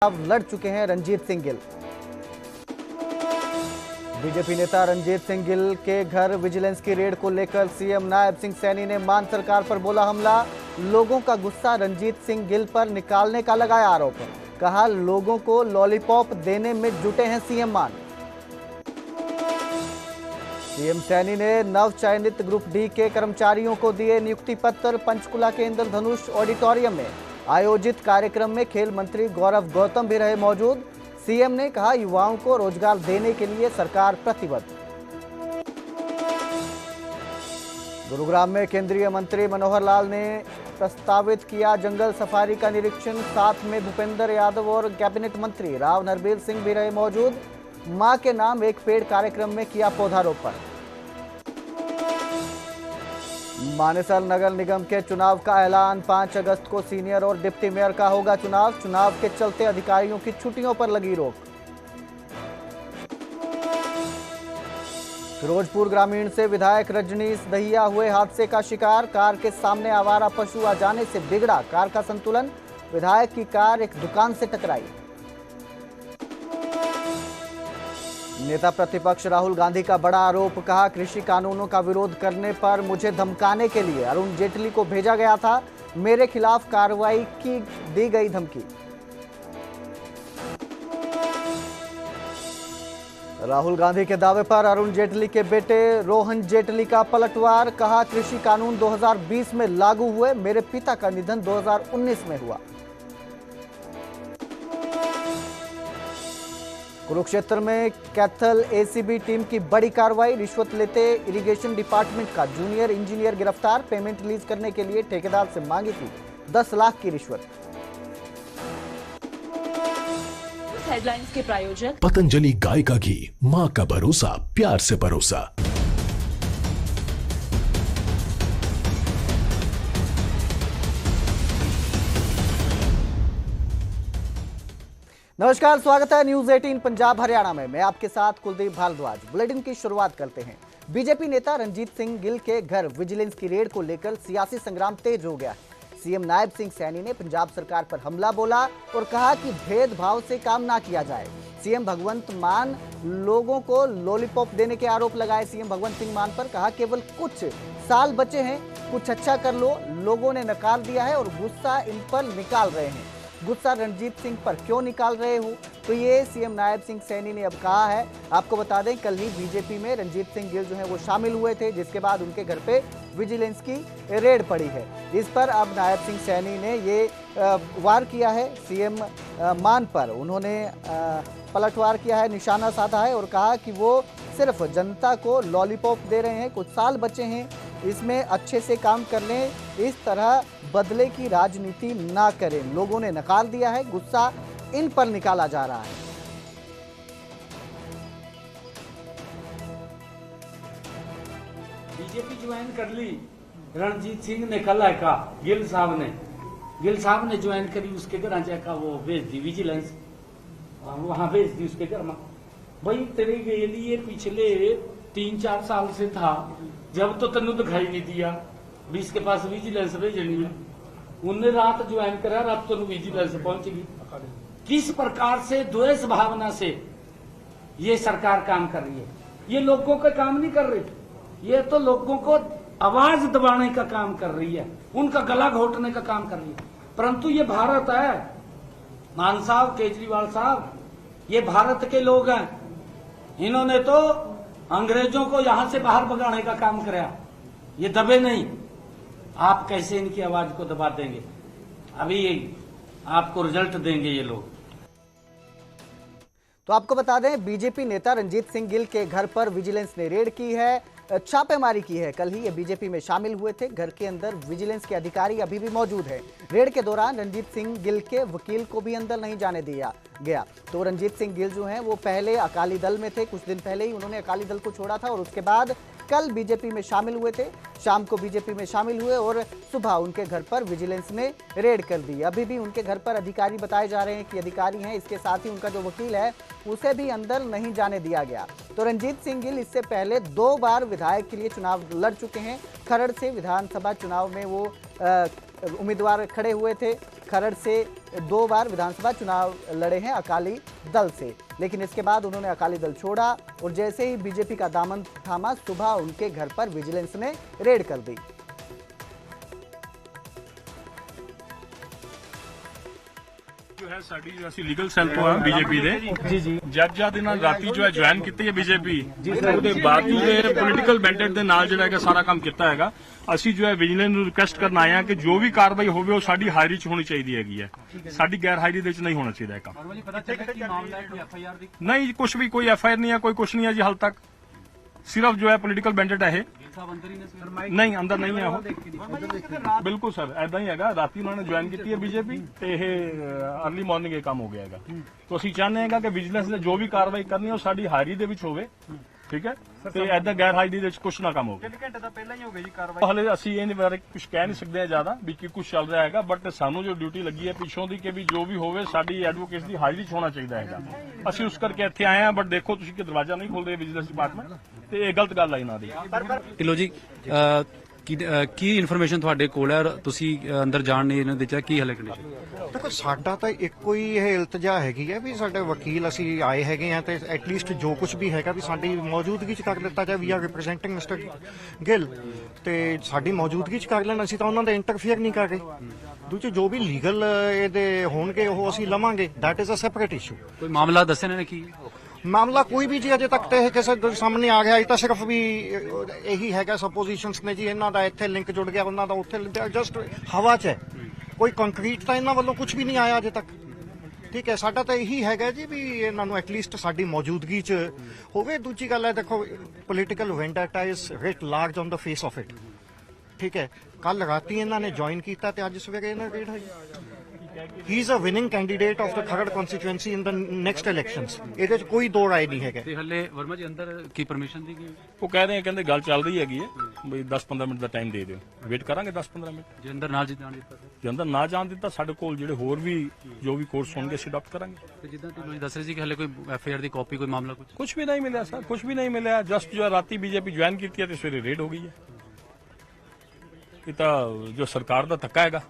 लड़ चुके हैं रणजीत सिंह गिल। बीजेपी नेता रणजीत सिंह गिल के घर विजिलेंस की रेड को लेकर सीएम नायब सिंह सैनी ने मान सरकार पर बोला हमला। लोगों का गुस्सा रणजीत सिंह गिल पर निकालने का लगाया आरोप। कहा लोगों को लॉलीपॉप देने में जुटे हैं सीएम मान। सीएम सैनी ने नव चयनित ग्रुप डी के कर्मचारियों को दिए नियुक्ति पत्र। पंचकुला के इंद्रधनुष ऑडिटोरियम में आयोजित कार्यक्रम में खेल मंत्री गौरव गौतम भी रहे मौजूद। सीएम ने कहा युवाओं को रोजगार देने के लिए सरकार प्रतिबद्ध। गुरुग्राम में केंद्रीय मंत्री मनोहर लाल ने प्रस्तावित किया जंगल सफारी का निरीक्षण। साथ में भूपेंद्र यादव और कैबिनेट मंत्री राव नरबीर सिंह भी रहे मौजूद। मां के नाम एक पेड़ कार्यक्रम में किया पौधारोपण। मानेसर नगर निगम के चुनाव का ऐलान। 5 अगस्त को सीनियर और डिप्टी मेयर का होगा चुनाव के चलते अधिकारियों की छुट्टियों पर लगी रोक। फिरोजपुर ग्रामीण से विधायक रजनीश दहिया हुए हादसे का शिकार। कार के सामने आवारा पशु आ जाने से बिगड़ा कार का संतुलन। विधायक की कार एक दुकान से टकराई। नेता प्रतिपक्ष राहुल गांधी का बड़ा आरोप। कहा कृषि कानूनों का विरोध करने पर मुझे धमकाने के लिए अरुण जेटली को भेजा गया था। मेरे खिलाफ कार्रवाई की दी गई धमकी। राहुल गांधी के दावे पर अरुण जेटली के बेटे रोहन जेटली का पलटवार। कहा कृषि कानून 2020 में लागू हुए, मेरे पिता का निधन 2019 में हुआ। कुरुक्षेत्र में कैथल एसीबी टीम की बड़ी कार्रवाई। रिश्वत लेते इरिगेशन डिपार्टमेंट का जूनियर इंजीनियर गिरफ्तार। पेमेंट रिलीज करने के लिए ठेकेदार से मांगी थी 10 लाख की रिश्वत। हेडलाइंस के प्रायोजक पतंजलि गाय का घी, मां का भरोसा, प्यार से परोसा। नमस्कार, स्वागत है न्यूज 18 पंजाब हरियाणा में। मैं आपके साथ कुलदीप भारद्वाज। बुलेटिन की शुरुआत करते हैं। बीजेपी नेता रणजीत सिंह गिल के घर विजिलेंस की रेड को लेकर सियासी संग्राम तेज हो गया। सीएम नायब सिंह सैनी ने पंजाब सरकार पर हमला बोला और कहा कि भेदभाव से काम ना किया जाए। सीएम भगवंत मान लोगों को लॉलीपॉप देने के आरोप लगाए। सीएम भगवंत सिंह मान पर कहा केवल कुछ साल बचे हैं, कुछ अच्छा कर लो। लोगों ने नकार दिया है और गुस्सा इन पर निकाल रहे हैं। गुस्सा रणजीत सिंह पर क्यों निकाल रहे हो, तो ये सीएम नायब सिंह सैनी ने अब कहा है। आपको बता दें कल ही बीजेपी में रणजीत सिंह गिल जो है वो शामिल हुए थे, जिसके बाद उनके घर पे विजिलेंस की रेड पड़ी है। इस पर अब नायब सिंह सैनी ने ये वार किया है सीएम मान पर। उन्होंने पलटवार किया है, निशाना साधा है और कहा कि वो सिर्फ जनता को लॉलीपॉप दे रहे हैं। कुछ साल बचे हैं, इसमें अच्छे से काम कर लें। इस तरह बदले की राजनीति ना करें। लोगों ने नकार दिया है, गुस्सा इन पर निकाला जा रहा है। बीजेपी ज्वाइन कर ली रणजीत सिंह ने, कल है का गिल साहब ने ज्वाइन करी। उसके घर का वो भेज दी विजिलेंस, वहां भेज दी उसके घर में। भाई तेरे के लिए पिछले 3-4 साल से था, जब तो तेन दिखाई नहीं दिया भी इसके पास विजिलेंस भेजनी है। उन्हें रात ज्वाइन करा, रात तो विजिलेंस पहुंचेगी। किस प्रकार से द्वेष भावना से ये सरकार काम कर रही है। ये लोगों का काम नहीं कर रही, ये तो लोगों को आवाज दबाने का काम कर रही है, उनका गला घोटने का काम कर रही है। परंतु ये भारत है, मान साहब, केजरीवाल साहब, ये भारत के लोग हैं। इन्होंने तो अंग्रेजों को यहां से बाहर भगाने का काम कराया, ये दबे नहीं। आप कैसे इनकी आवाज को दबा देंगे? अभी आपको रिजल्ट देंगे ये लोग। तो आपको बता दें बीजेपी नेता रणजीत सिंह गिल के घर पर विजिलेंस ने रेड की है, छापेमारी की है। कल ही ये बीजेपी में शामिल हुए थे। घर के अंदर विजिलेंस के अधिकारी अभी भी मौजूद है। रेड के दौरान रणजीत सिंह गिल के वकील को भी अंदर नहीं जाने दिया गया। तो रणजीत सिंह गिल जो हैं वो पहले अकाली दल में थे, कुछ दिन पहले ही उन्होंने अकाली दल को छोड़ा था और उसके बाद कल बीजेपी में शामिल हुए थे। शाम को बीजेपी में शामिल हुए और सुबह उनके घर पर विजिलेंस ने रेड कर दी। अभी भी उनके घर पर अधिकारी बताए जा रहे हैं कि अधिकारी हैं। इसके साथ ही उनका जो वकील है उसे भी अंदर नहीं जाने दिया गया। तो रणजीत सिंह गिल इससे पहले 2 बार विधायक के लिए चुनाव लड़ चुके हैं। खरड़ से विधानसभा चुनाव में वो उम्मीदवार खड़े हुए थे। खरड़ से 2 बार विधानसभा चुनाव लड़े हैं अकाली दल से, लेकिन इसके बाद उन्होंने अकाली दल छोड़ा और जैसे ही बीजेपी का दामन थामा, सुबह उनके घर पर विजिलेंस ने रेड कर दी। जो है साडी जो ਅਸੀਂ ਲੀਗਲ ਸੈੱਲ ਤੋਂ ਆ ਬੀਜੇਪੀ ਦੇ ਜੀ ਜਦ ਇਹਨਾਂ ਰਾਤੀ ਜੋ ਹੈ ਜੁਆਇਨ ਕੀਤੀ ਹੈ ਬੀਜੇਪੀ ਉਹਦੇ ਬਾਵਜੂਦ ਇਹ ਪੋਲੀਟੀਕਲ ਮੈਂਡੇਟ ਦੇ ਨਾਲ ਜਿਹੜਾ ਹੈਗਾ ਸਾਰਾ ਕੰਮ ਕੀਤਾ ਹੈਗਾ। ਅਸੀਂ ਜੋ ਹੈ ਵਿਜੀਲੈਂਸ ਨੂੰ ਰਿਕੁਐਸਟ ਕਰਨ ਆਏ ਹਾਂ ਕਿ ਜੋ ਵੀ ਕਾਰਵਾਈ ਹੋਵੇ ਉਹ ਸਾਡੀ ਹਾਜ਼ਰੀ 'ਚ ਹੋਣੀ ਚਾਹੀਦੀ ਹੈਗੀ ਹੈ, ਸਾਡੀ ਗੈਰ ਹਾਜ਼ਰੀ ਦੇ ਵਿੱਚ ਨਹੀਂ ਹੋਣਾ ਚਾਹੀਦਾ ਇਹ ਕੰਮ। ਨਹੀਂ ਕੁਝ ਵੀ ਕੋਈ FIR ਨਹੀਂ ਹੈ, ਕੋਈ ਕੁਝ ਨਹੀਂ ਹੈ ਜੀ ਹਾਲ ਤੱਕ, ਸਿਰਫ ਜੋ ਹੈ ਪੋਲੀਟੀਕਲ ਮੈਂਡੇਟ ਹੈ ਇਹ। ਨਹੀਂ ਅੰਦਰ ਨਹੀਂ ਹੈ ਉਹ, ਬਿਲਕੁਲ ਸਰ ਐਦਾਂ ਹੀ ਹੈਗਾ। ਰਾਤੀ ਉਹਨਾਂ ਨੇ ਜੁਆਇਨ ਕੀਤੀ ਹੈ ਬੀਜੇਪੀ ਤੇ ਇਹ अर्ਲੀ ਮਾਰਨਿੰਗ ਇਹ ਕੰਮ ਹੋ ਗਿਆ ਹੈਗਾ। ਤਾਂ ਅਸੀਂ ਚਾਹੁੰਦੇ ਹਾਂ ਕਿ ਵਿਜੀਲੈਂਸ ਨੇ ਜੋ ਵੀ ਕਾਰਵਾਈ ਕਰਨੀ ਹੈ ਉਹ ਸਾਡੀ ਹਾਜ਼ਰੀ ਦੇ ਵਿੱਚ ਹੋਵੇ, ਠੀਕ ਹੈ, ਤੇ ਐਦਾਂ ਗੈਰ ਹਾਜ਼ਰੀ ਦੇ ਵਿੱਚ ਕੁਝ ਨਾ ਕੰਮ ਹੋਵੇ। 3 ਘੰਟੇ ਤਾਂ ਪਹਿਲਾਂ ਹੀ ਹੋ ਗਈ ਜੀ ਕਾਰਵਾਈ। ਹਲੇ ਅਸੀਂ ਇਹਦੇ ਬਾਰੇ ਕੁਝ ਕਹਿ ਨਹੀਂ ਸਕਦੇ ਜ਼ਿਆਦਾ ਵੀ ਕੀ ਕੁਝ ਚੱਲ ਰਿਹਾ ਹੈਗਾ, ਬਟ ਸਾਨੂੰ ਜੋ ਡਿਊਟੀ ਲੱਗੀ ਹੈ ਪਿੱਛੋਂ ਦੀ ਕਿ ਵੀ ਜੋ ਵੀ ਹੋਵੇ ਸਾਡੀ ਐਡਵੋਕੇਟ ਦੀ ਹਾਜ਼ਰੀ 'ਚ ਹੋਣਾ ਚਾਹੀਦਾ ਹੈਗਾ। ਅਸੀਂ ਉਸ ਕਰਕੇ ਇੱਥੇ ਆਏ ਹਾਂ, ਬਟ ਦੇਖੋ ਤੁਸੀਂ ਕਿ ਦਰਵਾਜ਼ਾ ਨਹੀਂ ਖੋਲਦੇ ਵਿਜੀਲੈਂਸ ਡਿਪਾਰਟਮੈਂਟ, ਤੇ ਇਹ ਗਲਤ ਗੱਲ ਹੈ ਇਹਨਾਂ ਦੀ। ਢਿੱਲੋਂ ਜੀ ਕੀ ਇਨਫੋਰਮੇਸ਼ਨ ਤੁਹਾਡੇ ਕੋਲ ਹੈ, ਤੁਸੀਂ ਅੰਦਰ ਜਾਣ ਨਹੀਂ ਇਹਨਾਂ ਦਿੱਤਾ, ਕੀ ਹਲੇ ਕੰਡੀਸ਼ਨ? ਦੇਖੋ ਸਾਡਾ ਤਾਂ ਇੱਕੋ ਹੀ ਇਹ ਇਲਤਜਾ ਹੈਗੀ ਹੈ ਵੀ ਸਾਡੇ ਵਕੀਲ ਅਸੀਂ ਆਏ ਹੈਗੇ ਆ ਤੇ ਐਟਲੀਸਟ ਜੋ ਕੁਝ ਵੀ ਹੈਗਾ ਵੀ ਸਾਡੀ ਮੌਜੂਦਗੀ 'ਚ ਕਰ ਦਿੱਤਾ ਜਾਵੇ। We are representing mister Gill ਤੇ ਸਾਡੀ ਮੌਜੂਦਗੀ 'ਚ ਕਰ ਲੈਣ, ਅਸੀਂ ਤਾਂ ਉਹਨਾਂ ਦਾ ਇੰਟਰਫੇਅਰ ਨਹੀਂ ਕਰ ਰਹੇ। ਦੂਜੇ ਜੋ ਵੀ ਲੀਗਲ ਇਹਦੇ ਹੋਣਗੇ ਉਹ ਅਸੀਂ ਲਵਾਂਗੇ, that is a separate issue. ਕੋਈ ਮਾਮਲਾ ਦੱਸਿਆ ਇਹਨਾਂ ਨੇ ਕੀ ਮਾਮਲਾ ਕੋਈ ਵੀ ਜੀ ਅਜੇ ਤੱਕ ਤੇ ਇਹ ਕਿਸੇ ਦੇ ਸਾਹਮਣੇ ਆ ਗਿਆ, ਇਹ ਤਾਂ ਸਿਰਫ ਵੀ ਇਹੀ ਹੈਗਾ ਸਪੋਜੀਸ਼ਨਸ ਨੇ ਜੀ, ਇਹਨਾਂ ਦਾ ਇੱਥੇ ਲਿੰਕ ਜੁੜ ਗਿਆ, ਉਹਨਾਂ ਦਾ ਉੱਥੇ ਜਸਟ ਹਵਾ 'ਚ ਹੈ, ਕੋਈ ਕੰਕਰੀਟ ਤਾਂ ਇਹਨਾਂ ਵੱਲੋਂ ਕੁਝ ਵੀ ਨਹੀਂ ਆਇਆ ਅਜੇ ਤੱਕ। ਠੀਕ ਹੈ, ਸਾਡਾ ਤਾਂ ਇਹੀ ਹੈਗਾ ਜੀ ਵੀ ਇਹਨਾਂ ਨੂੰ ਐਟਲੀਸਟ ਸਾਡੀ ਮੌਜੂਦਗੀ 'ਚ ਹੋਵੇ। ਦੂਜੀ ਗੱਲ ਹੈ ਦੇਖੋ political vendetta is writ large on the face of it. ਠੀਕ ਹੈ, ਕੱਲ ਰਾਤੀ ਇਹਨਾਂ ਨੇ ਜੁਆਇਨ ਕੀਤਾ ਤੇ ਅੱਜ ਸਵੇਰੇ ਇਹਨਾਂ ਰੇਡ ਹੋਈ। He is a winning candidate of the Kharar constituency in the next elections, ਇਹਦੇ 'ਚ ਕੋਈ ਦੋ ਰਾਏ ਨਹੀਂ ਹੈਗਾ। ਤੇ ਹਲੇ ਵਰਮਾ ਜੀ ਅੰਦਰ ਕੀ ਪਰਮਿਸ਼ਨ ਦੀ ਗਈ? ਉਹ ਕਹਿ ਰਹੇ ਆ, ਕਹਿੰਦੇ ਗੱਲ ਚੱਲ ਰਹੀ ਹੈਗੀ ਹੈ ਬਈ 10-15 ਮਿੰਟ ਦਾ ਟਾਈਮ ਦੇ ਦਿਓ, ਵੇਟ ਕਰਾਂਗੇ 10-15 ਮਿੰਟ। ਜੇ ਅੰਦਰ ਨਾਲ ਜਾਣ ਦਿੱਤਾ ਜੇ ਅੰਦਰ ਨਾ ਜਾਣ ਦਿੱਤਾ ਸਾਡੇ ਕੋਲ ਜਿਹੜੇ ਹੋਰ ਵੀ ਜੋ ਵੀ ਕੋਰਸ ਹੋਣਗੇ ਅਸੀਂ ਅਡਾਪਟ ਕਰਾਂਗੇ। ਤੇ ਜਿੱਦਾਂ ਢਿੱਲੋਂ ਜੀ ਦੱਸ ਰਹੇ ਸੀ ਕਿ ਹਲੇ ਕੋਈ FIR ਦੀ ਕਾਪੀ ਕੋਈ ਮਾਮਲਾ ਕੁਝ ਵੀ ਨਹੀਂ ਮਿਲਿਆ ਸਰ, ਕੁਝ ਵੀ ਨਹੀਂ ਮਿਲਿਆ। ਜਸਟ ਜੋ ਰਾਤੀ ਬੀਜੇਪੀ ਜੁਆਇਨ ਕੀਤੀ ਹੈ ਤੇ ਸਵੇਰੇ ਰੇਡ ਹੋ ਗਈ ਹੈ। ਇਹ ਤਾਂ ਜੋ ਸਰਕਾਰ ਦਾ ਧੱਕਾ ਹੈਗਾ,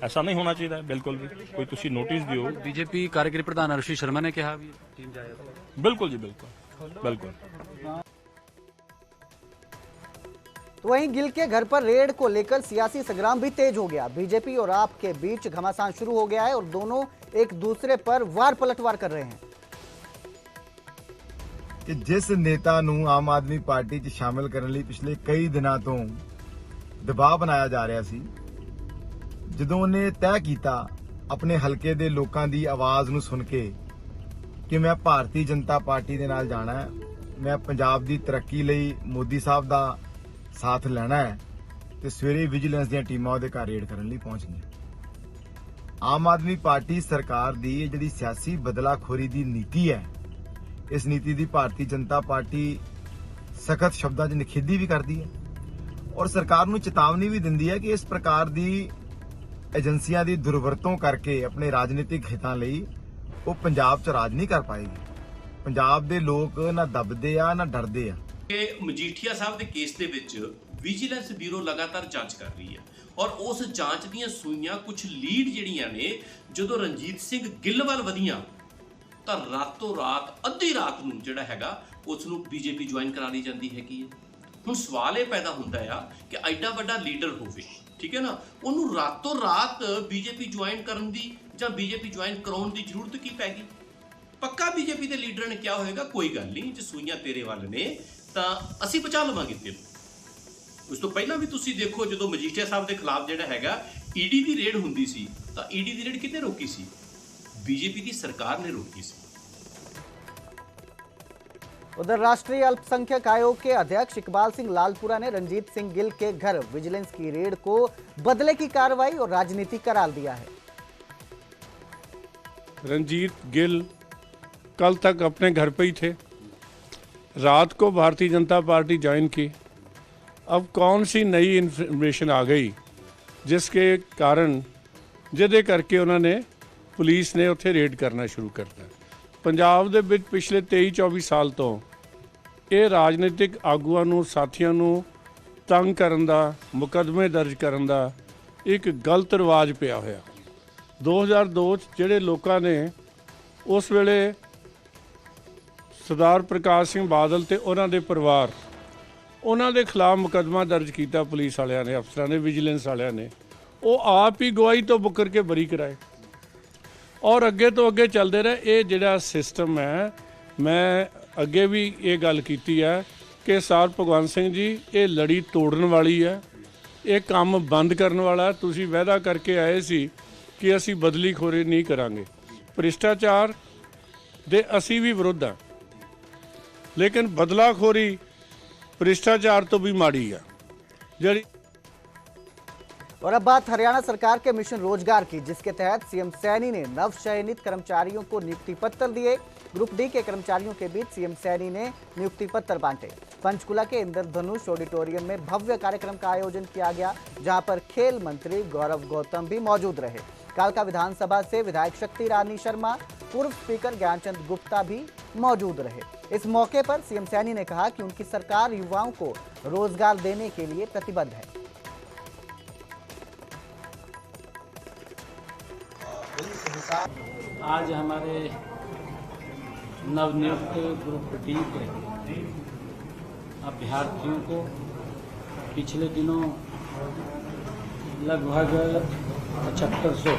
ਐਸਾ ਨਹੀਂ ਹੋਣਾ ਚਾਹੀਦਾ ਬਿਲਕੁਲ ਵੀ। ਕੋਈ ਤੁਸੀਂ ਨੋਟਿਸ ਦਿਓ। बीजेपी कार्यकारी प्रधान आशीष शर्मा ने कहा भी टीम जाएगा। बिल्कुल जी, बिल्कुल बिल्कुल। तो वहीं गिल के घर पर रेड को लेकर सियासी संग्राम भी तेज हो गया। बीजेपी और आप के बीच घमासान शुरू हो गया है और दोनों एक दूसरे पर वार पलटवार कर रहे हैं कि जिस नेता ਨੂੰ ਆਮ ਆਦਮੀ ਪਾਰਟੀ 'ਚ ਸ਼ਾਮਿਲ ਕਰਨ ਲਈ ਪਿਛਲੇ ਕਈ ਦਿਨਾਂ ਤੋਂ ਦਬਾਅ ਬਣਾਇਆ ਜਾ ਰਿਹਾ ਸੀ, ਜਦੋਂ ਉਹਨੇ ਤੈਅ ਕੀਤਾ ਆਪਣੇ ਹਲਕੇ ਦੇ ਲੋਕਾਂ ਦੀ ਆਵਾਜ਼ ਨੂੰ ਸੁਣ ਕੇ ਕਿ ਮੈਂ ਭਾਰਤੀ ਜਨਤਾ ਪਾਰਟੀ ਦੇ ਨਾਲ ਜਾਣਾ ਹੈ, ਮੈਂ ਪੰਜਾਬ ਦੀ ਤਰੱਕੀ ਲਈ ਮੋਦੀ ਸਾਹਿਬ ਦਾ ਸਾਥ ਲੈਣਾ ਹੈ, ਤੇ ਸਵੇਰੇ ਵਿਜੀਲੈਂਸ ਦੀਆਂ ਟੀਮਾਂ ਉਹਦੇ ਘਰ ਰੇਡ ਕਰਨ ਲਈ ਪਹੁੰਚ ਗਈਆਂ। ਆਮ ਆਦਮੀ ਪਾਰਟੀ ਸਰਕਾਰ ਦੀ ਜਿਹੜੀ ਸਿਆਸੀ ਬਦਲਾਖੋਰੀ ਦੀ ਨੀਤੀ ਹੈ, ਇਸ ਨੀਤੀ ਦੀ ਭਾਰਤੀ ਜਨਤਾ ਪਾਰਟੀ ਸਖਤ ਸ਼ਬਦਾਂ 'ਚ ਨਿਖੇਧੀ ਵੀ ਕਰਦੀ ਹੈ ਔਰ ਸਰਕਾਰ ਨੂੰ ਚੇਤਾਵਨੀ ਵੀ ਦਿੰਦੀ ਹੈ ਕਿ ਇਸ ਪ੍ਰਕਾਰ ਦੀ ਏਜੰਸੀਆਂ ਦੀ ਦੁਰਵਰਤੋਂ ਕਰਕੇ ਆਪਣੇ ਰਾਜਨੀਤਿਕ ਹਿੱਤਾਂ ਲਈ ਉਹ ਪੰਜਾਬ 'ਚ ਰਾਜ ਨਹੀਂ ਕਰ ਪਾਏਗੀ। ਪੰਜਾਬ ਦੇ ਲੋਕ ਨਾ ਦਬਦੇ ਆ ਨਾ ਡਰਦੇ ਆ। ਇਹ ਮਜੀਠੀਆ ਸਾਹਿਬ ਦੇ ਕੇਸ ਦੇ ਵਿੱਚ ਵਿਜੀਲੈਂਸ ਬਿਊਰੋ ਲਗਾਤਾਰ ਜਾਂਚ ਕਰ ਰਹੀ ਹੈ ਔਰ ਉਸ ਜਾਂਚ ਦੀਆਂ ਸੂਈਆਂ ਕੁਝ ਲੀਡ ਜਿਹੜੀਆਂ ਨੇ ਜਦੋਂ ਰਣਜੀਤ ਸਿੰਘ ਗਿੱਲ ਵੱਲ ਵਧੀਆਂ ਤਾਂ ਰਾਤੋਂ ਰਾਤ ਅੱਧੀ ਰਾਤ ਨੂੰ ਜਿਹੜਾ ਹੈਗਾ ਉਸ ਨੂੰ ਬੀਜੇਪੀ ਜੁਆਇਨ ਕਰਾ ਲਈ ਜਾਂਦੀ ਹੈਗੀ ਹੈ। ਹੁਣ ਸਵਾਲ ਇਹ ਪੈਦਾ ਹੁੰਦਾ ਆ ਕਿ ਐਡਾ ਵੱਡਾ ਲੀਡਰ ਹੋਵੇ, ਠੀਕ ਹੈ ਨਾ, ਉਹਨੂੰ ਰਾਤੋਂ ਰਾਤ ਬੀਜੇਪੀ ਜੁਆਇਨ ਕਰਨ ਦੀ ਜਾਂ ਬੀਜੇਪੀ ਜੁਆਇਨ ਕਰਾਉਣ ਦੀ ਜ਼ਰੂਰਤ ਕੀ ਪੈ ਗਈ? ਪੱਕਾ ਬੀਜੇਪੀ ਦੇ ਲੀਡਰ ਨੇ ਕਿਹਾ ਹੋਵੇਗਾ ਕੋਈ ਗੱਲ ਨਹੀਂ, ਜੇ ਸੂਈਆਂ ਤੇਰੇ ਵੱਲ ਨੇ ਤਾਂ ਅਸੀਂ ਬਚਾ ਲਵਾਂਗੇ ਤੈਨੂੰ। ਉਸ ਤੋਂ ਪਹਿਲਾਂ ਵੀ ਤੁਸੀਂ ਦੇਖੋ ਜਦੋਂ ਮਜੀਠੀਆ ਸਾਹਿਬ ਦੇ ਖਿਲਾਫ ਜਿਹੜਾ ਹੈਗਾ ਈਡੀ ਦੀ ਰੇਡ ਹੁੰਦੀ ਸੀ ਤਾਂ ਈਡੀ ਦੀ ਰੇਡ ਕਿਤੇ ਰੋਕੀ ਸੀ? बीजेपी की सरकार ने रोकी सी। उधर राष्ट्रीय अल्पसंख्यक आयोग के अध्यक्ष इकबाल सिंह लालपुरा ने रंजीत सिंह गिल के घर विजिलेंस की रेड को बदले की कार्रवाई और राजनीति करार दिया है। रंजीत गिल कल तक अपने घर पे ही थे, रात को भारतीय जनता पार्टी ज्वाइन की। अब कौन सी नई इन्फॉर्मेशन आ गई जिसके कारण जिहदे करके उन्होंने पुलिस ने उत्थे रेड करना शुरू करता। पंजाब दे विच पिछले 23-24 साल तो ये राजनीतिक आगूआं नूं साथियां नूं तंग करन दा, मुकदमे दर्ज करन दा एक गलत रिवाज पिया होया। 2002 ਚ ਜਿਹੜੇ ਲੋਕਾਂ ਨੇ ਉਸ ਵੇਲੇ ਸਰਦਾਰ ਪ੍ਰਕਾਸ਼ ਸਿੰਘ ਬਾਦਲ ਤੇ ਉਹਨਾਂ ਦੇ ਪਰਿਵਾਰ, ਉਹਨਾਂ ਦੇ ਖਿਲਾਫ ਮੁਕੱਦਮਾ ਦਰਜ ਕੀਤਾ ਪੁਲਿਸ ਵਾਲਿਆਂ ਨੇ, ਅਫਸਰਾਂ ਨੇ, ਵਿਜੀਲੈਂਸ ਵਾਲਿਆਂ ਨੇ, ਉਹ ਆਪ ਹੀ ਗਵਾਹੀ ਤੋਂ ਮੁੱਕਰ ਕੇ ਬਰੀ ਕਰਾਏ ਔਰ ਅੱਗੇ ਤੋਂ ਅੱਗੇ ਚੱਲਦੇ ਰਹੇ। ਇਹ ਜਿਹੜਾ ਸਿਸਟਮ ਹੈ, ਮੈਂ ਅੱਗੇ ਵੀ ਇਹ ਗੱਲ ਕੀਤੀ ਹੈ ਕਿ ਸਰ ਭਗਵੰਤ ਸਿੰਘ ਜੀ, ਇਹ ਲੜੀ ਤੋੜਨ ਵਾਲੀ ਹੈ, ਇਹ ਕੰਮ ਬੰਦ ਕਰਨ ਵਾਲਾ। ਤੁਸੀਂ ਵਾਅਦਾ ਕਰਕੇ ਆਏ ਸੀ ਕਿ ਅਸੀਂ ਬਦਲੀਖੋਰੀ ਨਹੀਂ ਕਰਾਂਗੇ, ਭ੍ਰਿਸ਼ਟਾਚਾਰ ਦੇ ਅਸੀਂ ਵੀ ਵਿਰੁੱਧ ਹਾਂ, लेकिन बदलाखोरी भ्रष्टाचार तो भी माड़ी है जड़ी। और अब बात हरियाणा सरकार के मिशन रोजगार की, जिसके तहत सीएम सैनी ने नव चयनित कर्मचारियों को नियुक्ति पत्र दिए। ग्रुप डी के कर्मचारियों के बीच सीएम सैनी ने नियुक्ति पत्र बांटे। पंचकुला के इंद्रधनुष ऑडिटोरियम में भव्य कार्यक्रम का आयोजन किया गया, जहां पर खेल मंत्री गौरव गौतम भी मौजूद रहे। कालका विधानसभा से विधायक शक्ति रानी शर्मा, पूर्व स्पीकर ज्ञानचंद गुप्ता भी मौजूद रहे। इस मौके पर सीएम सैनी ने कहा कि उनकी सरकार युवाओं को रोजगार देने के लिए प्रतिबद्ध है। आज हमारे नवनियुक्त ग्रुप डी के अभ्यर्थियों को पिछले दिनों लगभग 7500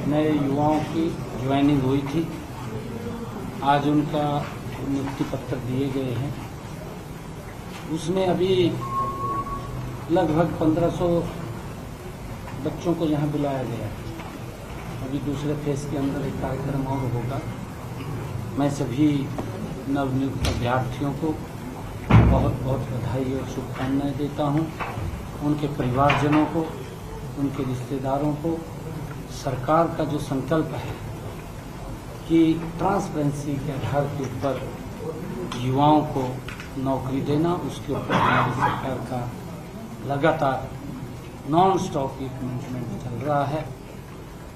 नए युवाओं की ज्वाइनिंग हुई थी। आज उनका नियुक्ति पत्र दिए गए हैं। उसमें अभी लगभग 1500 बच्चों को यहाँ बुलाया गया है। अभी दूसरे फेज के अंदर एक कार्यक्रम और होगा। मैं सभी नवनियुक्त अभ्यर्थियों को बहुत बहुत बधाई और शुभकामनाएं देता हूँ। उनके परिवारजनों को, उनके रिश्तेदारों को सरकार का जो संकल्प है कि ट्रांसपेरेंसी के आधार के ऊपर युवाओं को नौकरी देना, उसके ऊपर हमारी सरकार का लगातार नॉन स्टॉप एक मूवमेंट चल रहा है।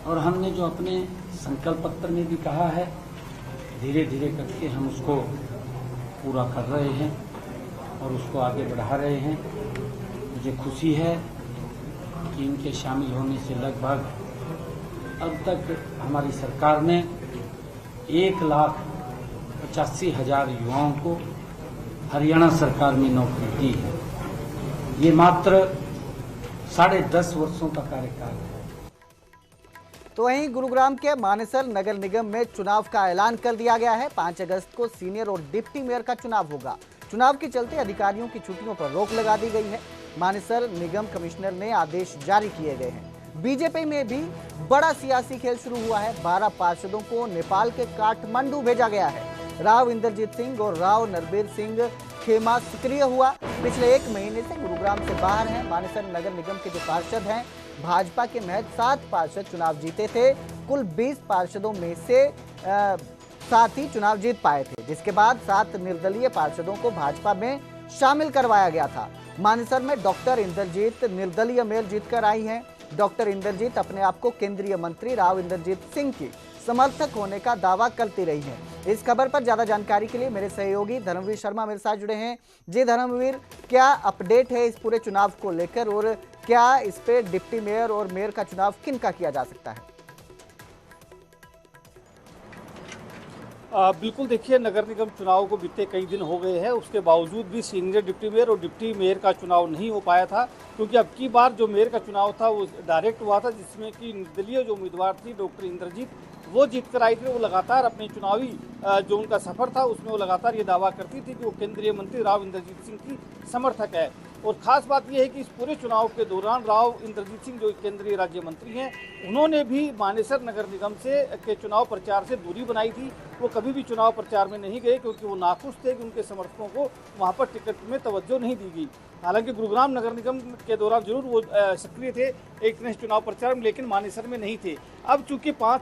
और हमने जो अपने संकल्प पत्र में भी कहा है, धीरे धीरे करके हम उसको पूरा कर रहे हैं और उसको आगे बढ़ा रहे हैं। मुझे खुशी है कि इनके शामिल होने से लगभग अब तक हमारी सरकार ने 1,85,000 युवाओं को हरियाणा सरकार में नौकरी दी है। ये मात्र 10.5 वर्षों का कार्यकाल है। तो वहीं गुरुग्राम के मानेसर नगर निगम में चुनाव का ऐलान कर दिया गया है। 5 अगस्त को सीनियर और डिप्टी मेयर का चुनाव होगा। चुनाव के चलते अधिकारियों की छुट्टियों पर रोक लगा दी गई है। मानेसर निगम कमिश्नर ने आदेश जारी किए गए हैं। बीजेपी में भी बड़ा सियासी खेल शुरू हुआ है। 12 पार्षदों को नेपाल के काठमांडू भेजा गया है। राव इंद्रजीत सिंह और राव नरबीर सिंह खेमा सक्रिय हुआ। पिछले 1 महीने से गुरुग्राम से बाहर हैं। मानेसर नगर निगम के जो पार्षद हैं, भाजपा के महज 7 पार्षद चुनाव जीते थे। कुल 20 पार्षदों में से 7 ही चुनाव जीत पाए थे, जिसके बाद 7 निर्दलीय पार्षदों को भाजपा में शामिल करवाया गया था। मानेसर में डॉक्टर इंद्रजीत निर्दलीय मेयर जीतकर आई हैं। डॉक्टर इंद्रजीत अपने आप को केंद्रीय मंत्री राव इंद्रजीत सिंह की समर्थक होने का दावा करती रही हैं। इस खबर पर ज्यादा जानकारी के लिए मेरे सहयोगी धर्मवीर शर्मा मेरे साथ जुड़े हैं। जी धर्मवीर, क्या अपडेट है इस पूरे चुनाव को लेकर और क्या इस पे डिप्टी मेयर और मेयर का चुनाव किन का किया जा सकता है? बिल्कुल, देखिए, नगर निगम चुनाव को बीते कई दिन हो गए हैं, उसके बावजूद भी सीनियर डिप्टी मेयर और डिप्टी मेयर का चुनाव नहीं हो पाया था, क्योंकि अब की बार जो मेयर का चुनाव था वो डायरेक्ट हुआ था, जिसमें कि निर्दलीय जो उम्मीदवार थी डॉक्टर इंद्रजीत, वो जीत कर आई थी। वो लगातार अपने चुनावी जो उनका सफर था उसमें वो लगातार ये दावा करती थी कि वो केंद्रीय मंत्री राव इंद्रजीत सिंह की समर्थक है। और ख़ास बात यह है कि इस पूरे चुनाव के दौरान राव इंद्रजीत सिंह जो केंद्रीय राज्य मंत्री हैं, उन्होंने भी मानेसर नगर निगम से के चुनाव प्रचार से दूरी बनाई थी। वो कभी भी चुनाव प्रचार में नहीं गए, क्योंकि वो नाखुश थे कि उनके समर्थकों को वहाँ पर टिकट में तवज्जो नहीं दी गई। हालांकि गुरुग्राम नगर निगम के दौरान जरूर वो सक्रिय थे एक चुनाव प्रचार में, लेकिन मानेसर में नहीं थे। अब चूंकि 5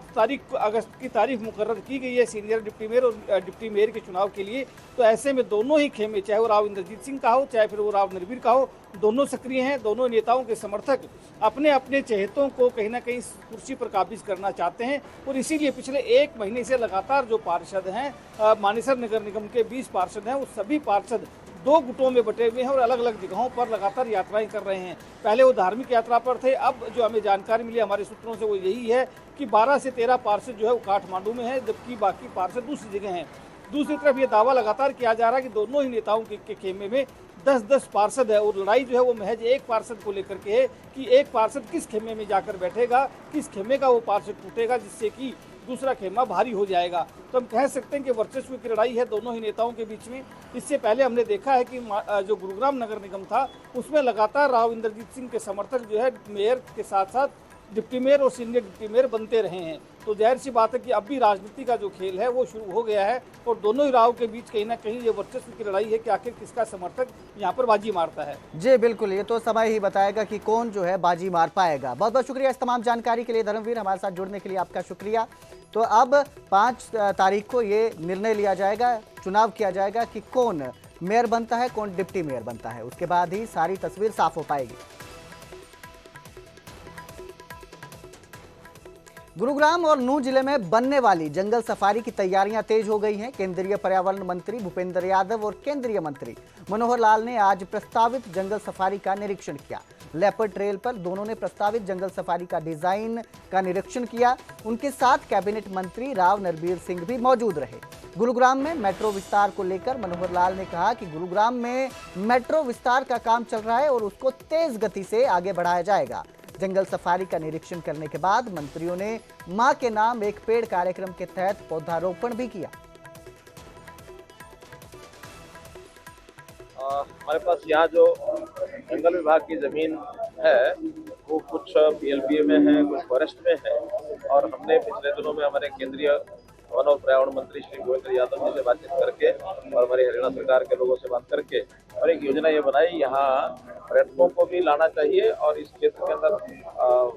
अगस्त की तारीख मुकर्रर की गई है सीनियर डिप्टी मेयर और डिप्टी मेयर के चुनाव के लिए, तो ऐसे में दोनों ही खेमे, चाहे वो राव इंद्रजीत सिंह का हो चाहे फिर वो राव नरबीर का हो, दोनों सक्रिय हैं। दोनों नेताओं के समर्थक अपने अपने चहेतों को कहीं ना कहीं कुर्सी पर काबिज करना चाहते हैं, और इसीलिए पिछले 1 महीने से लगातार जो पार्षद हैं मानेसर नगर निगम के 20 पार्षद हैं, वो सभी पार्षद दो गुटों में बटे हुए हैं और अलग अलग जगहों पर लगातार यात्राएं कर रहे हैं। पहले वो धार्मिक यात्रा पर थे, अब जो हमें जानकारी मिली हमारे सूत्रों से वो यही है कि 12 से 13 पार्षद जो है वो काठमांडू में है, जबकि बाकी पार्षद दूसरी जगह हैं। दूसरी तरफ ये दावा लगातार किया जा रहा है कि दोनों ही नेताओं के खेमे में 10-10 पार्षद है और लड़ाई जो है वो महज एक पार्षद को लेकर के है कि एक पार्षद किस खेमे में जाकर बैठेगा, किस खेमे का वो पार्षद टूटेगा जिससे कि दूसरा खेमा भारी हो जाएगा। तो हम कह सकते हैं कि वर्चस्व की लड़ाई है दोनों ही नेताओं के बीच में। इससे पहले हमने देखा है कि जो गुरुग्राम नगर निगम था उसमें लगातार राव इंद्रजीत सिंह के समर्थक जो है मेयर के साथ साथ डिप्टी मेयर और सीनियर डिप्टी मेयर बनते रहे हैं। तो जाहिर सी बात है कि अब भी राजनीति का जो खेल है वो शुरू हो गया है और दोनों ही राव के बीच कहीं ना कहीं ये वर्चस्व की लड़ाई है कि आखिर किसका समर्थक यहाँ पर बाजी मारता है। जी बिल्कुल, ये तो समय ही बताएगा कि कौन जो है बाजी मार पाएगा। बहुत बहुत शुक्रिया इस तमाम जानकारी के लिए धर्मवीर, हमारे साथ जुड़ने के लिए आपका शुक्रिया। तो अब 5 तारीख को ये निर्णय लिया जाएगा, चुनाव किया जाएगा कि कौन मेयर बनता है, कौन डिप्टी मेयर बनता है। उसके बाद ही सारी तस्वीर साफ हो पाएगी। गुरुग्राम और नूंह जिले में बनने वाली जंगल सफारी की तैयारियां तेज हो गई हैं। केंद्रीय पर्यावरण मंत्री भूपेंद्र यादव और केंद्रीय मंत्री मनोहर लाल ने आज प्रस्तावित जंगल सफारी का निरीक्षण किया। लेपर्ड ट्रेल पर दोनों ने प्रस्तावित जंगल सफारी का डिजाइन का निरीक्षण किया। उनके साथ कैबिनेट मंत्री राव नरबीर सिंह भी मौजूद रहे। गुरुग्राम में मेट्रो विस्तार को लेकर मनोहर लाल ने कहा कि गुरुग्राम में मेट्रो विस्तार का काम चल रहा है और उसको तेज गति से आगे बढ़ाया जाएगा। जंगल सफारी का निरीक्षण करने के बाद मंत्रियों ने मां के नाम एक पेड़ कार्यक्रम के तहत पौधारोपण भी किया। हमारे पास यहाँ जो जंगल विभाग की जमीन है वो कुछ PLBA में है, कुछ फॉरेस्ट में है और हमने पिछले दिनों में हमारे केंद्रीय वन और पर्यावरण मंत्री श्री भूपेंद्र यादव जी से बातचीत करके और हमारी हरियाणा सरकार के लोगों से बात करके और एक योजना ये बनाई, यहाँ पर्यटकों को भी लाना चाहिए और इस क्षेत्र के अंदर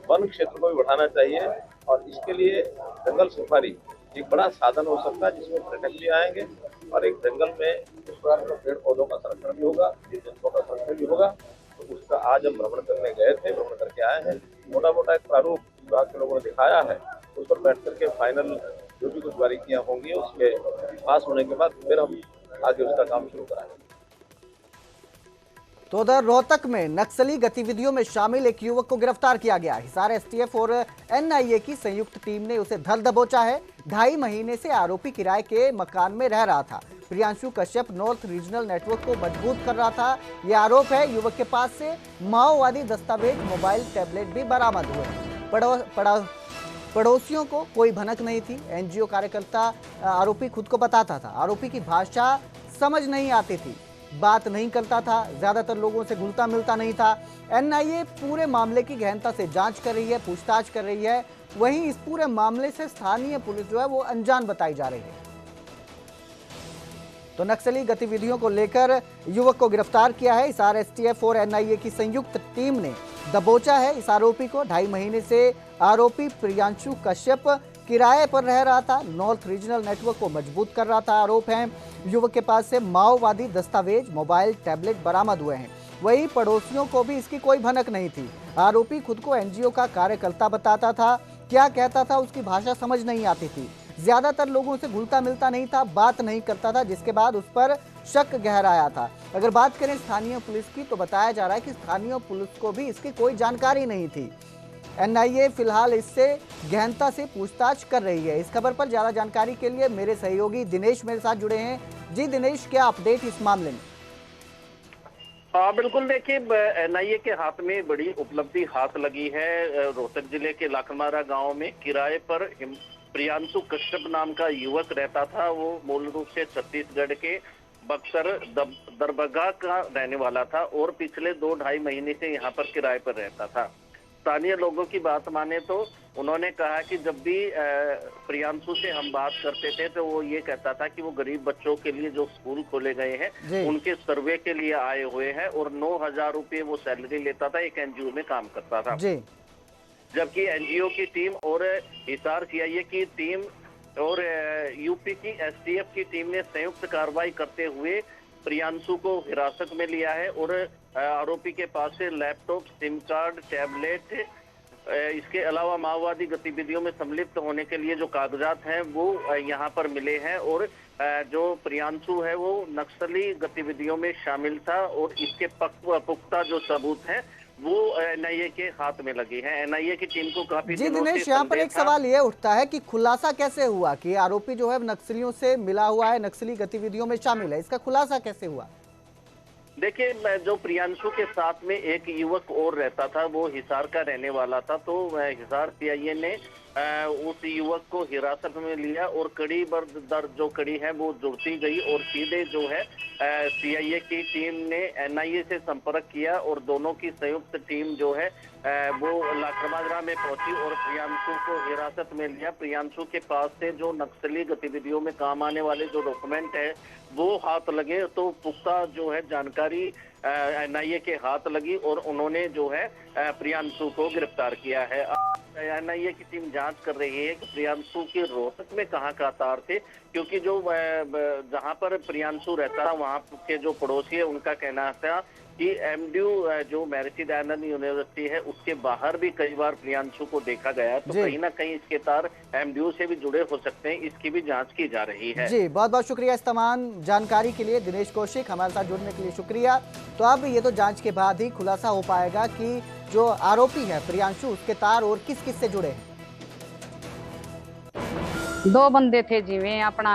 वन क्षेत्र को भी बढ़ाना चाहिए और इसके लिए जंगल सफारी एक बड़ा साधन हो सकता है जिसमें पर्यटक भी आएंगे और एक जंगल में उस प्रकार का पेड़ पौधों का संरक्षण भी होगा, जीव जंतुओं का संरक्षण भी होगा। तो उसका आज हम भ्रमण करने गए थे, भ्रमण करके आए हैं। मोटा मोटा एक प्रारूप विभाग के लोगों ने दिखाया है, उस पर बैठ करके फाइनल जो भी कुछ बारीकियां होंगी उसके पास होने के बाद फिर हम आगे उसका काम शुरू कराएंगे। तो उधर रोहतक में नक्सली गतिविधियों में शामिल एक युवक को गिरफ्तार किया गया। हिसार STF और NIA की संयुक्त टीम ने उसे धर दबोचा है। 2.5 महीने से आरोपी किराए के मकान में रह रहा था। Priyanshu Kashyap north regional network को मजबूत कर रहा था, यह आरोप है। युवक के पास से माओवादी दस्तावेज, मोबाइल, टैबलेट भी बरामद हुए। पड़ोसियों को कोई भनक नहीं थी। NGO कार्यकर्ता आरोपी खुद को बताता था। आरोपी की भाषा समझ नहीं आती थी, बात नहीं करता था, ज्यादातर लोगों से घुलता मिलता नहीं था। NIA पूरे मामले की गहनता से जांच कर रही है, पूछताछ कर रही है। वहीं इस पूरे मामले से स्थानीय पुलिस जो है वो अनजान बताई जा रही है। तो नक्सली गतिविधियों को लेकर युवक को गिरफ्तार किया है। हिसार STF और NIA की संयुक्त टीम ने दबोचा है इस आरोपी को। 2.5 महीने से आरोपी प्रियांशु कश्यप किराए पर रह रहा था, नॉर्थ रीजनल नेटवर्क को मजबूत कर रहा था। आरोप है युवक के पास से माओवादी दस्तावेज, मोबाइल, टैबलेट बरामद हुए हैं। वहीं पड़ोसियों को भी इसकी कोई भनक नहीं थी। आरोपी खुद को NGO का कार्यकर्ता बताता था, क्या कहता था उसकी भाषा समझ नहीं आती थी, ज्यादातर लोगों से घुलता मिलता नहीं था, बात नहीं करता था, जिसके बाद उस पर शक गहराया था। अगर बात करें स्थानीय पुलिस की तो बताया जा रहा है कि स्थानीय पुलिस को भी इसकी कोई जानकारी नहीं थी। NIA फिलहाल इससे गहनता से पूछताछ कर रही है। इस खबर पर ज्यादा जानकारी के लिए मेरे सहयोगी दिनेश मेरे साथ जुड़े हैं। जी दिनेश, क्या अपडेट इस मामले में? बिल्कुल, देखिए NIA के हाथ में बड़ी उपलब्धि हाथ लगी है। रोहतक जिले के लाखमारा गांव में किराए पर प्रियांशु कश्यप नाम का युवक रहता था। वो मूल रूप से छत्तीसगढ़ के बक्सर दरबगा का रहने वाला था और पिछले 2-2.5 महीने से यहाँ पर किराए पर रहता था। स्थानीय लोगों की बात माने तो उन्होंने कहा कि जब भी प्रियांशु से हम बात करते थे तो वो ये कहता था कि वो गरीब बच्चों के लिए जो स्कूल खोले गए हैं उनके सर्वे के लिए आए हुए हैं और 9,000 रुपये वो सैलरी लेता था, एक NGO में काम करता था। जबकि NGO की टीम और हिसार CIA की टीम और यूपी की STF की टीम ने संयुक्त कार्रवाई करते हुए प्रियांशु को हिरासत में लिया है और आरोपी के पास से लैपटॉप, सिम कार्ड, टैबलेट, इसके अलावा माओवादी गतिविधियों में सम्मिलित होने के लिए जो कागजात हैं वो यहाँ पर मिले हैं और जो प्रियांशु है वो नक्सली गतिविधियों में शामिल था और इसके पुख्ता जो सबूत हैं वो एनआईए के हाथ में लगी है। एनआईए की टीम को काफी जी दिनेश, यहाँ पर एक सवाल ये उठता है कि खुलासा कैसे हुआ कि आरोपी जो है नक्सलियों से मिला हुआ है, नक्सली गतिविधियों में शामिल है, इसका खुलासा कैसे हुआ? देखिए, जो प्रियांशु के साथ में एक युवक और रहता था वो हिसार का रहने वाला था, तो हिसार सीआईए ने उस युवक को हिरासत में लिया और कड़ी दर जो कड़ी है वो जुड़ती गई और सीधे जो है सीआईए की टीम ने एनआईए से संपर्क किया और दोनों की संयुक्त टीम जो है वो लाखमाजरा में पहुंची और प्रियांशु को हिरासत में लिया। प्रियांशु के पास से जो नक्सली गतिविधियों में काम आने वाले जो डॉक्यूमेंट है वो हाथ लगे, तो पुख्ता जो है जानकारी एनआईए के हाथ लगी और उन्होंने जो है प्रियांशु को गिरफ्तार किया है। एनआईए की टीम जांच कर रही है कि प्रियांशु के रोहतक में कहाँ का तार थे, क्योंकि जो जहां पर प्रियांशु रहता था वहां के जो पड़ोसी है उनका कहना था कि एमडीयू जो महर्षि दयानंद यूनिवर्सिटी है उसके बाहर भी कई बार प्रियांशु को देखा गया, तो कहीं ना कहीं इसके तार एमडीयू से भी जुड़े हो सकते हैं, इसकी भी जांच की जा रही है। जी बहुत बहुत शुक्रिया इस तमाम जानकारी के लिए दिनेश कौशिक, हमारे साथ जुड़ने के लिए शुक्रिया। तो अब ये तो जांच के बाद ही खुलासा हो पाएगा कि जो आरोपी है प्रियांशु उसके तार और किस किस से जुड़े हैं। दो बंदे थे जिवें अपना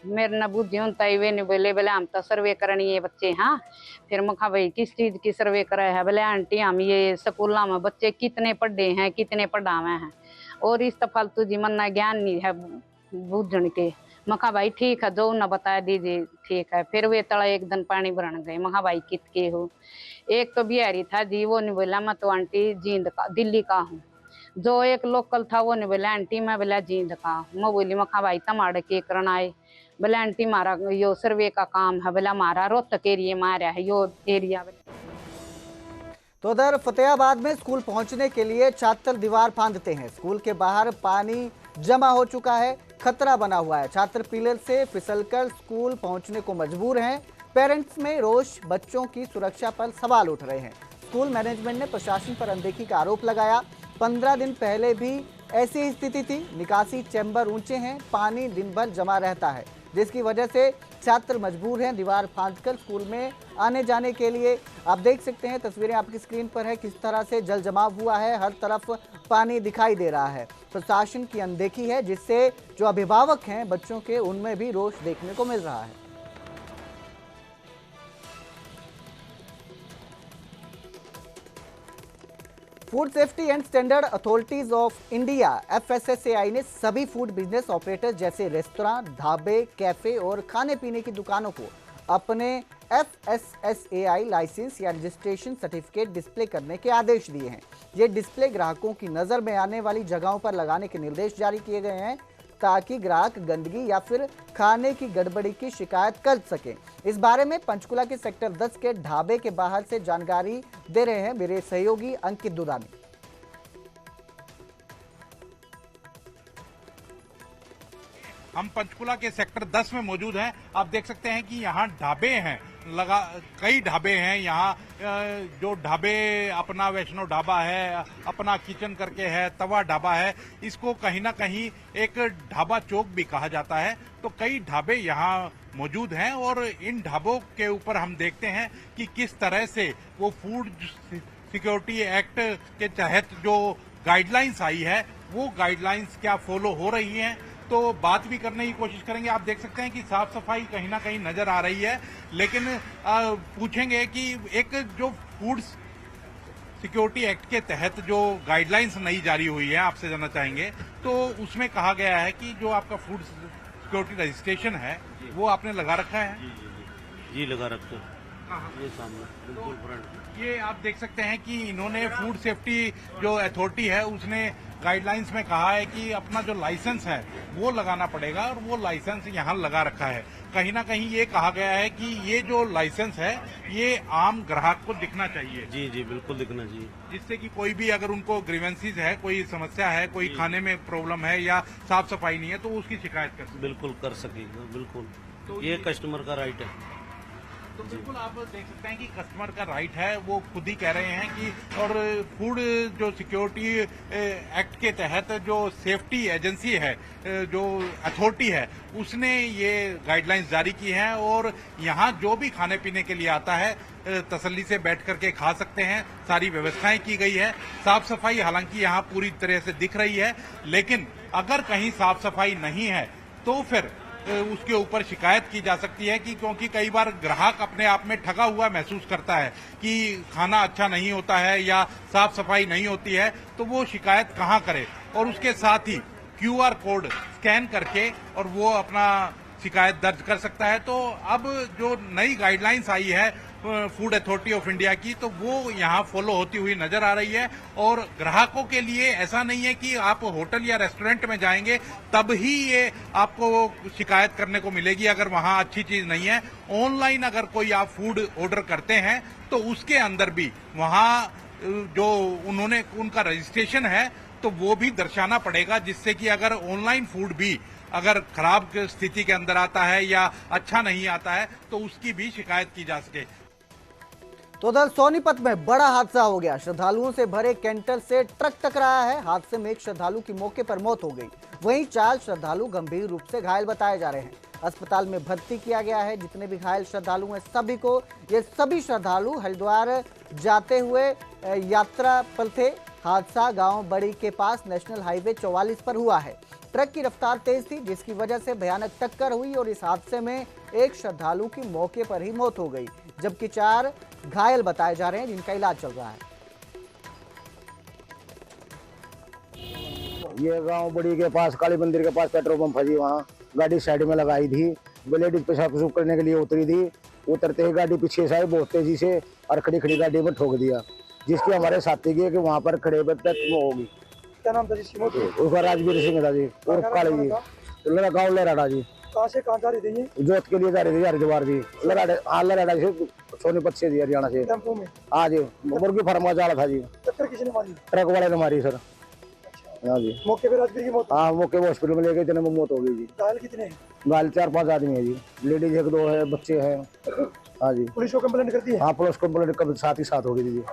मेरे न बुद्धि होता ही वे नहीं बोले बोले हम तो सर्वे करनी है बच्चे। हाँ फिर मैं कहा भाई किस चीज की सर्वे करे है? बोले आंटी हम ये स्कूल में बच्चे कितने पढ़े हैं कितने पढ़ावे हैं और इस फालतू जी मन ज्ञान नहीं है बूझन के। मैं कहा भाई ठीक है जो न बता दीजिए ठीक है। फिर वे तला एक दिन पानी भरन गए। मैं कहा भाई कित के हो? एक तो बिहारी था जी, वो नहीं बोला मैं तो आंटी जींद का दिल्ली का हूँ। जो एक लोकल था वो नहीं बोला आंटी मैं बोला जींद का। मैं बोली मैं कहा भाई तमाड़े के करना आए? बोला आंटी मारा यो सर्वे का काम है। बोला मारा रोहतक एरिया मारा है यो एरिया। तो उधर फतेहाबाद में स्कूल पहुंचने के लिए छात्र दीवार फांदते हैं। स्कूल के बाहर पानी जमा हो चुका है, खतरा बना हुआ है। छात्र पिलर से फिसलकर स्कूल पहुंचने को मजबूर हैं। पेरेंट्स में रोष, बच्चों की सुरक्षा पर सवाल उठ रहे हैं। स्कूल मैनेजमेंट ने प्रशासन पर अनदेखी का आरोप लगाया। 15 दिन पहले भी ऐसी स्थिति थी। निकासी चैम्बर ऊंचे हैं, पानी दिन भर जमा रहता है, जिसकी वजह से छात्र मजबूर हैं दीवार फांदकर स्कूल में आने जाने के लिए। आप देख सकते हैं, तस्वीरें आपकी स्क्रीन पर है, किस तरह से जल जमाव हुआ है, हर तरफ पानी दिखाई दे रहा है। प्रशासन की अनदेखी है, जिससे जो अभिभावक हैं बच्चों के, उनमें भी रोष देखने को मिल रहा है। Food safety and standard authorities of India FSSAI ने सभी फूड बिजनेस ऑपरेटर जैसे रेस्तरां, ढाबे, कैफे और खाने पीने की दुकानों को अपने FSSAI लाइसेंस या रजिस्ट्रेशन सर्टिफिकेट डिस्प्ले करने के आदेश दिए हैं। ये डिस्प्ले ग्राहकों की नज़र में आने वाली जगहों पर लगाने के निर्देश जारी किए गए हैं, ताकि ग्राहक गंदगी या फिर खाने की गड़बड़ी की शिकायत कर सकें। इस बारे में पंचकुला के सेक्टर 10 के ढाबे के बाहर से जानकारी दे रहे हैं मेरे सहयोगी अंकित दुदानी। हम पंचकुला के सेक्टर 10 में मौजूद हैं। आप देख सकते हैं कि यहाँ ढाबे हैं, कई ढाबे हैं यहाँ। जो ढाबे अपना वैष्णो ढाबा है, अपना किचन करके है, तवा ढाबा है, इसको कहीं ना कहीं एक ढाबा चौक भी कहा जाता है। तो कई ढाबे यहाँ मौजूद हैं और इन ढाबों के ऊपर हम देखते हैं कि किस तरह से वो फूड सिक्योरिटी एक्ट के तहत जो गाइडलाइंस आई है वो गाइडलाइंस क्या फॉलो हो रही हैं, तो बात भी करने की कोशिश करेंगे। आप देख सकते हैं कि साफ सफाई कहीं ना कहीं नजर आ रही है, लेकिन पूछेंगे कि एक जो फूड सिक्योरिटी एक्ट के तहत जो गाइडलाइंस नई जारी हुई है, आपसे जानना चाहेंगे। तो उसमें कहा गया है कि जो आपका फूड सिक्योरिटी रजिस्ट्रेशन है वो आपने लगा रखा है? जी लगा रखा है, ये सामने बिल्कुल फ्रंट। ये आप देख सकते हैं कि इन्होंने फूड सेफ्टी जो अथॉरिटी है उसने गाइडलाइंस में कहा है कि अपना जो लाइसेंस है वो लगाना पड़ेगा और वो लाइसेंस यहाँ लगा रखा है। कहीं ना कहीं ये कहा गया है कि ये जो लाइसेंस है ये आम ग्राहक को दिखना चाहिए। जी जी बिल्कुल दिखना चाहिए, जिससे कि कोई भी अगर उनको ग्रीवेंसीज है, कोई समस्या है, कोई खाने में प्रॉब्लम है या साफ सफाई नहीं है तो उसकी शिकायत कर सके। बिल्कुल कर सकेगा, बिल्कुल। तो ये कस्टमर का राइट है। तो बिल्कुल आप देख सकते हैं कि कस्टमर का राइट है, वो खुद ही कह रहे हैं कि और फूड जो सिक्योरिटी एक्ट के तहत जो सेफ्टी एजेंसी है, जो अथॉरिटी है, उसने ये गाइडलाइंस जारी की हैं और यहाँ जो भी खाने पीने के लिए आता है तसल्ली से बैठ करके खा सकते हैं। सारी व्यवस्थाएं की गई है। साफ सफाई हालांकि यहाँ पूरी तरह से दिख रही है, लेकिन अगर कहीं साफ सफाई नहीं है तो फिर उसके ऊपर शिकायत की जा सकती है कि क्योंकि कई बार ग्राहक अपने आप में ठगा हुआ महसूस करता है कि खाना अच्छा नहीं होता है या साफ सफाई नहीं होती है, तो वो शिकायत कहाँ करे। और उसके साथ ही QR कोड स्कैन करके और वो अपना शिकायत दर्ज कर सकता है। तो अब जो नई गाइडलाइंस आई है फूड अथॉरिटी ऑफ इंडिया की, तो वो यहाँ फॉलो होती हुई नजर आ रही है। और ग्राहकों के लिए ऐसा नहीं है कि आप होटल या रेस्टोरेंट में जाएंगे तब ही ये आपको शिकायत करने को मिलेगी अगर वहाँ अच्छी चीज नहीं है। ऑनलाइन अगर कोई आप फूड ऑर्डर करते हैं तो उसके अंदर भी वहाँ जो उन्होंने उनका रजिस्ट्रेशन है तो वो भी दर्शाना पड़ेगा, जिससे कि अगर ऑनलाइन फूड भी अगर खराब स्थिति के अंदर आता है या अच्छा नहीं आता है तो उसकी भी शिकायत की जा सके। तो उधर सोनीपत में बड़ा हादसा हो गया। श्रद्धालुओं से भरे कैंटर से ट्रक टकराया है। हादसे में एक श्रद्धालु की मौके पर मौत हो गई, वहीं 4 श्रद्धालु गंभीर रूप से घायल बताए जा रहे हैं। अस्पताल में भर्ती किया गया है। जितने भी घायल श्रद्धालु हैं सभी को, ये सभी श्रद्धालु हरिद्वार जाते हुए यात्रा पर थे। हादसा गांव बड़ी के पास नेशनल हाईवे 44 पर हुआ है। ट्रक की रफ्तार तेज थी, जिसकी वजह से भयानक टक्कर हुई और इस हादसे में एक श्रद्धालु की मौके पर ही मौत हो गई, जबकि 4 घायल बताए जा रहे हैं जिनका इलाज चल रहा है। ये गांव बड़ी के पास काली मंदिर के पास पेट्रोल पंप है जी, वहाँ गाड़ी साइड में लगाई थी। लेडीज पेशाब पेशाब करने के लिए उतरी थी। उतरते ही गाड़ी पीछे से आई बहुत तेजी से और खड़ी खड़ी गाड़ी में ठोक दिया, जिसकी हमारे साथी की कि वहाँ पर खड़े होगी। क्या नाम था जिसकी मौत हुई? उसका राजवीर सिंह था जी और काली जी। मेरा गाँव लराड़ा जी। कहाँ से कहाँ जा रही थी ये? जोत के लिए जा रही थी हरिद्वार जी। लराड़ा से सोनीपत से जी, हरियाणा से। टेम्पो में? हाँ जी, मुर्गी फार्म का जाला था जी। टक्कर किसी ने मारी? ट्रक वाले ने मारी सर। हाँ जी। मौके पे राजवीर की मौत? हाँ, मौके हॉस्पिटल में लेके इतने में मौत हो गई जी। घायल कितने हैं? घायल 4-5 आदमी है जी। लेडीज 1-2 है, बच्चे हैं। हाँ जी। पुलिस को कंप्लेंट कर दी है? हाँ, पुलिस कंप्लेंट कब साथ ही साथ हो गई जी।